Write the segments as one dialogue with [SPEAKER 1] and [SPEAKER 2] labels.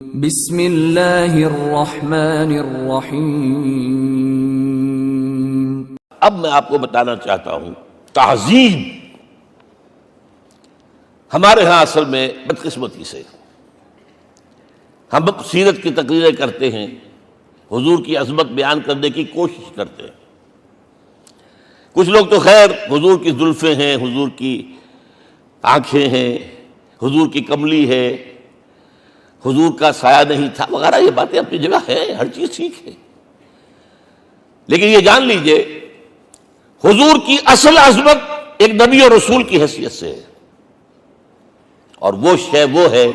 [SPEAKER 1] بسم اللہ الرحمن الرحیم۔
[SPEAKER 2] اب میں آپ کو بتانا چاہتا ہوں تہذیب ہمارے ہاں اصل میں بدقسمتی سے ہم سیرت کی تقریریں کرتے ہیں، حضور کی عظمت بیان کرنے کی کوشش کرتے ہیں۔ کچھ لوگ تو خیر حضور کی زلفیں ہیں، حضور کی آنکھیں ہیں، حضور کی کملی ہے، حضور کا سایہ نہیں تھا وغیرہ، یہ باتیں اپنی جگہ ہیں، ہر چیز ٹھیک ہے، لیکن یہ جان لیجئے حضور کی اصل عظمت ایک نبی اور رسول کی حیثیت سے ہے، اور وہ شے وہ ہے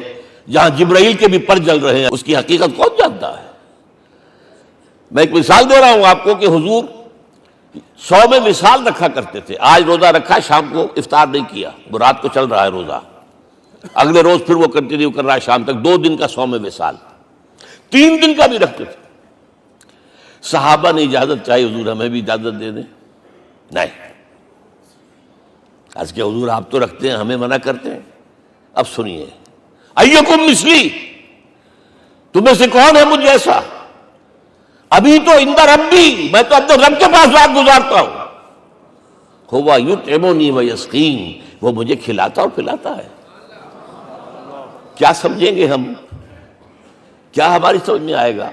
[SPEAKER 2] جہاں جبرائیل کے بھی پر جل رہے ہیں، اس کی حقیقت کون جانتا ہے؟ میں ایک مثال دے رہا ہوں آپ کو کہ حضور 100 میں مثال رکھا کرتے تھے۔ آج روزہ رکھا، شام کو افطار نہیں کیا، وہ رات کو چل رہا ہے روزہ، اگلے روز پھر وہ کنٹینیو کر رہا ہے شام تک، 2 دن کا 100 میں مثال، 3 دن کا بھی رکھتے تھے۔ صحابہ نے اجازت چاہی، حضور ہمیں بھی اجازت دے دیں، نہیں، آج کے حضور آپ تو رکھتے ہیں، ہمیں منع کرتے ہیں۔ اب سنیے، ایکم مثلی، تمہیں سے کون ہے مجھ جیسا؟ ابھی تو عند ربی، میں تو اپنے رب کے پاس رات گزارتا ہوں، ہوا یطعمنی ویسقین، وہ مجھے کھلاتا اور پلاتا ہے۔ کیا سمجھیں گے ہم؟ کیا ہماری سمجھ میں آئے گا؟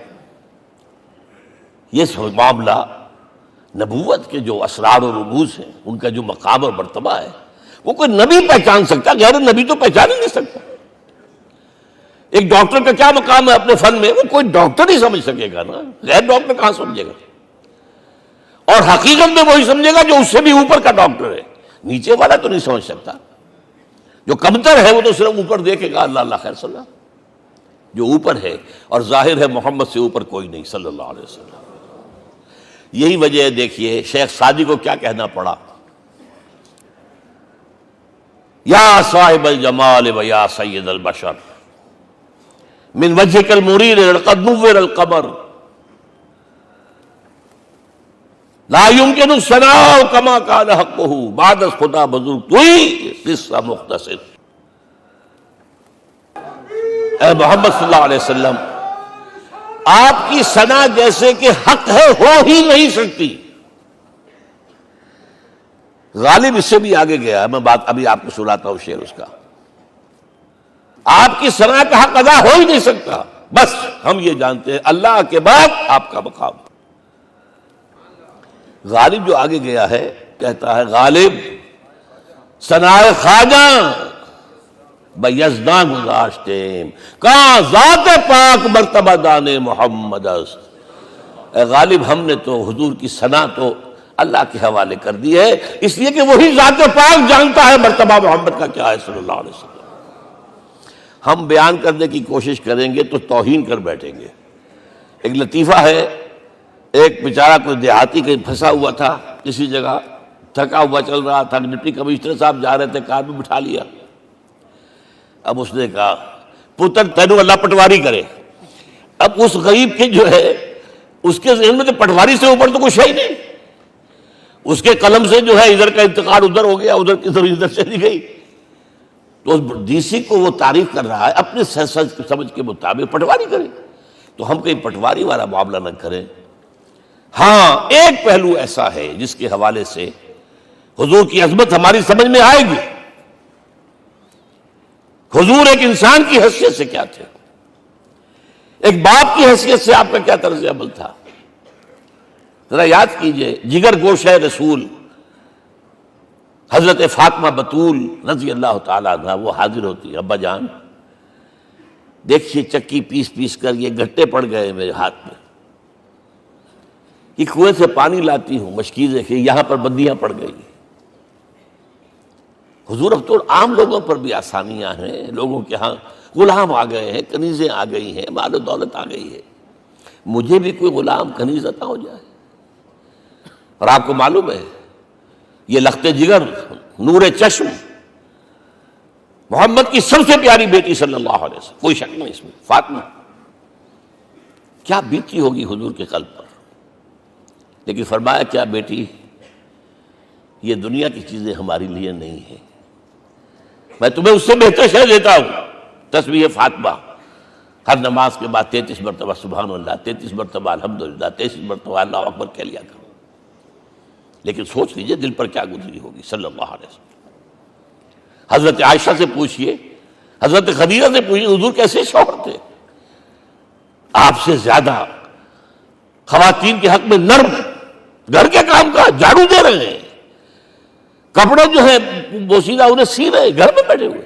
[SPEAKER 2] یہ معاملہ نبوت کے جو اسرار و رموز ہیں، ان کا جو مقام اور مرتبہ ہے، وہ کوئی نبی پہچان سکتا، غیر نبی تو پہچان ہی نہیں سکتا۔ ایک ڈاکٹر کا کیا مقام ہے اپنے فن میں، وہ کوئی ڈاکٹر ہی سمجھ سکے گا نا، غیر ڈاکٹر کہاں سمجھے گا؟ اور حقیقت میں وہی سمجھے گا جو اس سے بھی اوپر کا ڈاکٹر ہے، نیچے والا تو نہیں سمجھ سکتا۔ جو کمتر ہے وہ تو صرف اوپر دیکھے گا، اللہ اللہ خیر صلی اللہ، جو اوپر ہے اور ظاہر ہے محمد سے اوپر کوئی نہیں صلی اللہ علیہ وسلم۔ یہی وجہ ہے، دیکھیے شیخ سعدی کو کیا کہنا پڑا، یا صاحب الجمال و یا سید البشر من وجهك المرير قد نور القمر لا يمكن الثناء كما كان حقه بعد خدا بزرگ توئی قصہ مختصر۔ اے محمد صلی اللہ علیہ وسلم، آپ کی ثنا جیسے کہ حق ہے ہو ہی نہیں سکتی۔ غالب اس سے بھی آگے گیا ہے، میں بات ابھی آپ کو سناتا ہوں شعر اس کا۔ آپ کی ثنا کا حق ادا ہو ہی نہیں سکتا، بس ہم یہ جانتے ہیں اللہ کے بعد آپ کا مقام۔ غالب جو آگے گیا ہے کہتا ہے، غالب ثنائے خواجہ بیزداں گزاشتے کہاں ذات پاک مرتبہ دان محمد است۔ اے غالب ہم نے تو حضور کی ثنا تو اللہ کے حوالے کر دی ہے، اس لیے کہ وہی ذات پاک جانتا ہے مرتبہ محمد کا کیا ہے صلی اللہ علیہ وسلم۔ ہم بیان کرنے کی کوشش کریں گے تو توہین کر بیٹھیں گے۔ ایک لطیفہ ہے، ایک بیچارہ کوئی دیہاتی کہیں پھنسا ہوا تھا کسی جگہ، تھکا ہوا چل رہا تھا، ڈپٹی کمشنر صاحب جا رہے تھے، کار میں بٹھا لیا۔ اب اس نے کہا، پتر تینوں اللہ پٹواری کرے۔ اب اس غریب کے جو ہے اس کے ذہن میں تو پٹواری سے اوپر تو کچھ ہے ہی نہیں، اس کے قلم سے جو ہے ادھر کا انتقال ادھر ہو گیا، ادھر کی طرف ادھر چلی گئی، تو ڈی سی کو وہ تعریف کر رہا ہے اپنے سمجھ کے مطابق، پٹواری کرے۔ تو ہم کہیں پٹواری والا معاملہ نہ کریں۔ ہاں ایک پہلو ایسا ہے جس کے حوالے سے حضور کی عظمت ہماری سمجھ میں آئے گی۔ حضور ایک انسان کی حیثیت سے کیا تھے، ایک باپ کی حیثیت سے آپ کا کیا طرز عمل تھا، ذرا یاد کیجئے۔ جگر گوشہ رسول حضرت فاطمہ بطول رضی اللہ تعالیٰ عنہ وہ حاضر ہوتی ہے، ابا جان دیکھیے چکی پیس پیس کر یہ گھٹے پڑ گئے میرے ہاتھ میں، کہ کنویں سے پانی لاتی ہوں، مشکیزیں کہ یہاں پر بندیاں پڑ گئی۔ حضور اب تو عام لوگوں پر بھی آسانیاں ہیں، لوگوں کے ہاں غلام آ گئے ہیں، کنیزیں آ گئی ہیں، مال و دولت آ گئی ہے، مجھے بھی کوئی غلام کنیز عطا ہو جائے۔ اور آپ کو معلوم ہے یہ لخت جگر نور چشم محمد کی سب سے پیاری بیٹی صلی اللہ علیہ وسلم، کوئی شک نہیں اس میں، فاطمہ، کیا بیتی ہوگی حضور کے قلب پر۔ لیکن فرمایا، کیا بیٹی یہ دنیا کی چیزیں ہماری لیے نہیں ہیں، میں تمہیں اس سے بہتر شے دیتا ہوں، تسبیح فاطمہ، ہر نماز کے بعد 33 مرتبہ سبحان اللہ، 33 مرتبہ الحمدللہ، 33 مرتبہ اللہ اکبر کہہ لیا کرو. لیکن سوچ لیجئے دل پر کیا گزری ہوگی صلی اللہ علیہ وسلم. حضرت عائشہ سے پوچھئے، حضرت خدیجہ سے پوچھئے حضور کیسے شوہر تھے؟ آپ سے زیادہ خواتین کے حق میں نرم، گھر کے کام کا جھاڑو دے رہے ہیں، کپڑے جو ہیں بوسیدہ انہیں سی رہے، گھر میں بیٹھے ہوئے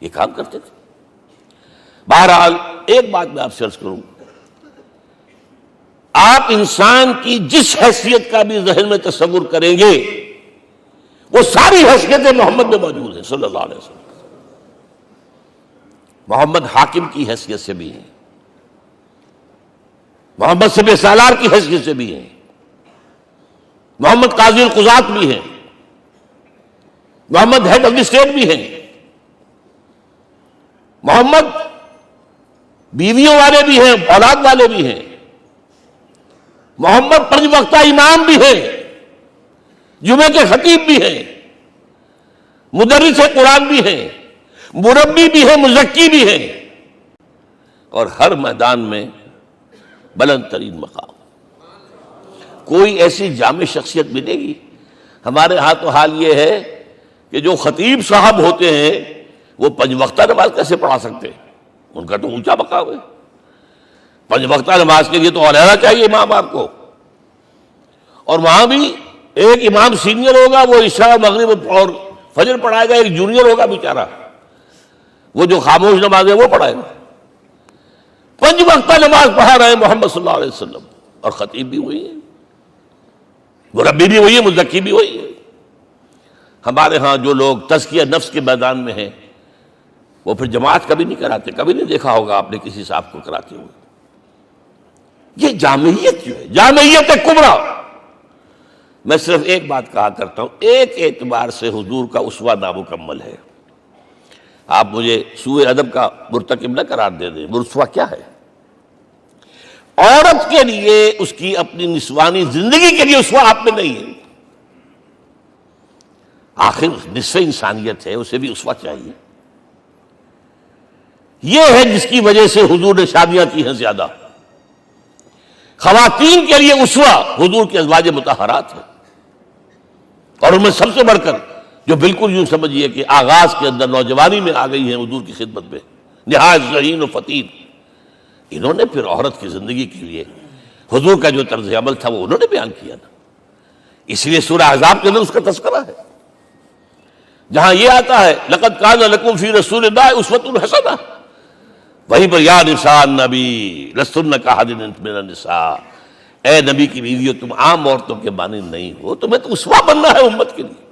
[SPEAKER 2] یہ کام کرتے تھے. بہرحال ایک بات میں آپ سے عرض کروں، آپ انسان کی جس حیثیت کا بھی ذہن میں تصور کریں گے وہ ساری حیثیتیں محمد میں موجود ہیں صلی اللہ علیہ وسلم. محمد حاکم کی حیثیت سے بھی ہیں، محمد سب سالار کی حیثیت سے بھی ہیں، محمد قاضی القضات بھی ہیں، محمد ہیڈ آف دی اسٹیٹ بھی ہیں، محمد بیویوں والے بھی ہیں، اولاد والے بھی ہیں، محمد 5 وقتہ امام بھی ہیں، جمعے کے خطیب بھی ہیں، مدرس قرآن بھی ہیں، مربی بھی ہیں، مزکی بھی ہیں، اور ہر میدان میں بلند ترین مقام. کوئی ایسی جامع شخصیت ملے گی؟ ہمارے ہاں تو حال یہ ہے کہ جو خطیب صاحب ہوتے ہیں وہ 5 وقتہ نماز کیسے پڑھا سکتے ہیں؟ ان کا تو اونچا مقام ہے. 5 وقتہ نماز کے لیے تو علیحدہ چاہیے امام آپ کو، اور وہاں بھی ایک امام سینئر ہوگا وہ عشاء مغرب اور فجر پڑھائے گا، ایک جونیئر ہوگا بیچارہ وہ جو خاموش نماز ہے وہ پڑھائے گا. 5 وقتہ نماز پڑھا رہے محمد صلی اللہ علیہ وسلم، اور خطیب بھی وہی ہے، مربی بھی وہی ہے، مزکی بھی وہی ہے. ہمارے ہاں جو لوگ تزکیہ نفس کے میدان میں ہیں وہ پھر جماعت کبھی نہیں کراتے، کبھی نہیں دیکھا ہوگا آپ نے کسی صاحب کو کراتے ہوئے. یہ جامعیت جو ہے، جامعیت کبریٰ. میں صرف ایک بات کہا کرتا ہوں، ایک اعتبار سے حضور کا اسوہ نامکمل ہے. آپ مجھے سوء ادب کا مرتکب نہ قرار دے دیں. اسوہ کیا ہے؟ عورت کے لیے اس کی اپنی نسوانی زندگی کے لیے اسوہ آپ میں نہیں ہے. آخر نصف انسانیت ہے، اسے بھی اسوہ چاہیے. یہ ہے جس کی وجہ سے حضور نے شادیاں کی ہیں زیادہ. خواتین کے لیے اسوہ حضور کے ازواج مطہرات ہیں، اور ان میں سب سے بڑھ کر جو بالکل یوں سمجھیے کہ آغاز کے اندر نوجوانی میں آ گئی ہیں حضور کی خدمت میں، نہایت ذہین و فطین. انہوں نے پھر عورت کی زندگی کے لیے حضور کا جو طرز عمل تھا وہ انہوں نے بیان کیا نا. اس لیے سورہ احزاب کے اندر اس کا تذکرہ ہے، جہاں یہ آتا ہے لقد کان لکم فی رسول اللہ اسوۃ حسنہ، وہیں پر یا نساء النبی لستن کاحد من النساء، اے نبی کی بیویوں تم عام عورتوں کے مانند نہیں ہو، تمہیں تو اسوہ بننا ہے امت کے لیے.